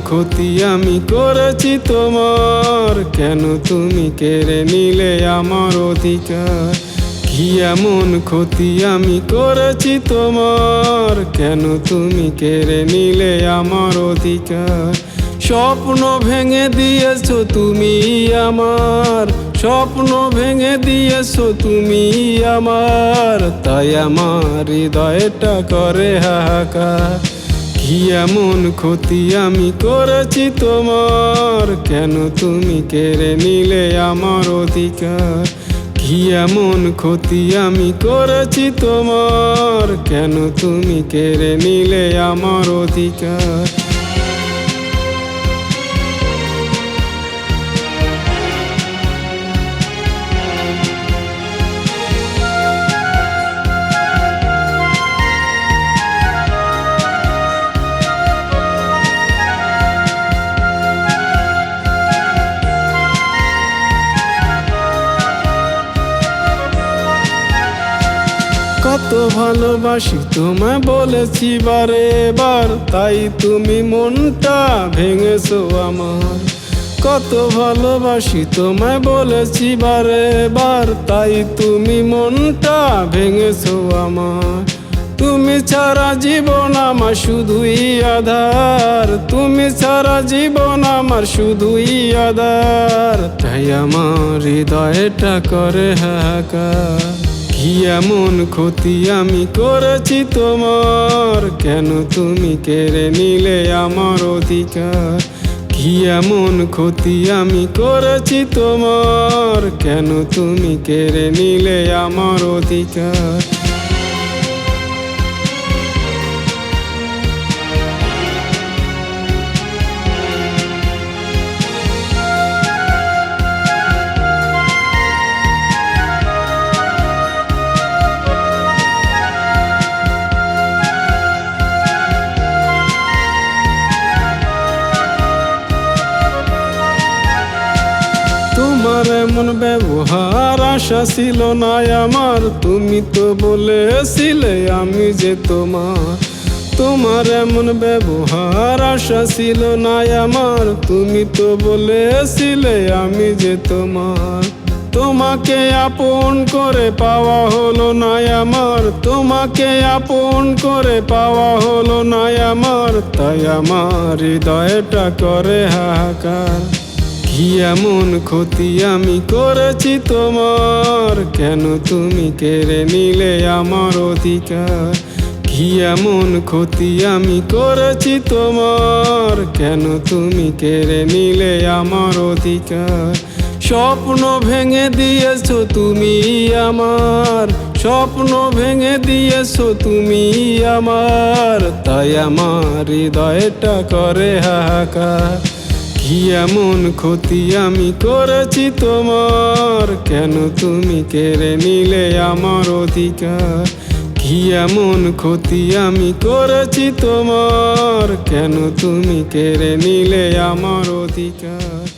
ক্ষতি আমি করেছি তোমার, কেন তুমি কেড়ে নিলে আমার অধিকার? কি এমন ক্ষতি আমি করেছি তোমার, কেন তুমি কেড়ে নিলে আমার অধিকার? স্বপ্ন ভেঙে দিয়েছো তুমি আমার, স্বপ্ন ভেঙে দিয়েছো তুমি আমার, তাই আমার হৃদয়টা করে হাহাকার। কি এমন ক্ষতি আমি করেছি তোমার, কেন তুমি কেড়ে নিলে আমার অধিকার? কি এমন ক্ষতি আমি করেছি তোমার, কেন তুমি কেড়ে নিলে আমার অধিকার? কত ভালোবাসি তোমায় বলেছি বারে বার, তাই তুমি মনটা ভেঙেছো আমার। কত ভালোবাসি তোমায় বলেছি বারে বার, তাই তুমি মনটা ভেঙেছো আমার। তুমি ছাড়া জীবন আমার শুধুই আধার, তুমি ছাড়া জীবন আমার শুধুই আধার, তাই আমার হৃদয়টা করে হাহাকার। কি এমন ক্ষতি আমি করেছি তোমার, কেন তুমি কেড়ে নিলে আমার অধিকার? কি এমন ক্ষতি আমি করেছি তোমার, কেন তুমি কেড়ে নিলে আমার অধিকার? তোমার এমন ব্যবহার আশা ছিল না আমার, তুমি তো বলেছিলে আমি যে তোমার। তোমার এমন ব্যবহার আশা ছিল না আমার, তুমি তো বলেছিলে আমি যে তোমার। তোমাকে আপন করে পাওয়া হলো না আমার, তোমাকে আপন করে পাওয়া হলো না আমার, তাই আমার হৃদয়টা করে হাহাকার। কি এমন ক্ষতি আমি করেছি তোমার, কেন তুমি কেড়ে নিলে আমার অধিকার? কি এমন ক্ষতি আমি করেছি তোমার, কেন তুমি কেড়ে নিলে আমার অধিকার? স্বপ্ন ভেঙে দিয়েছো তুমি আমার, স্বপ্ন ভেঙে দিয়েছো তুমি আমার, তাই আমার হৃদয়টা করে হাহাকার। কি এমন ক্ষতি আমি করেছি তোমার, কেন তুমি কেড়ে নিলে আমার অধিকার? কি এমন ক্ষতি আমি করেছি তোমার, কেন তুমি কেড়ে নিলে আমার অধিকার?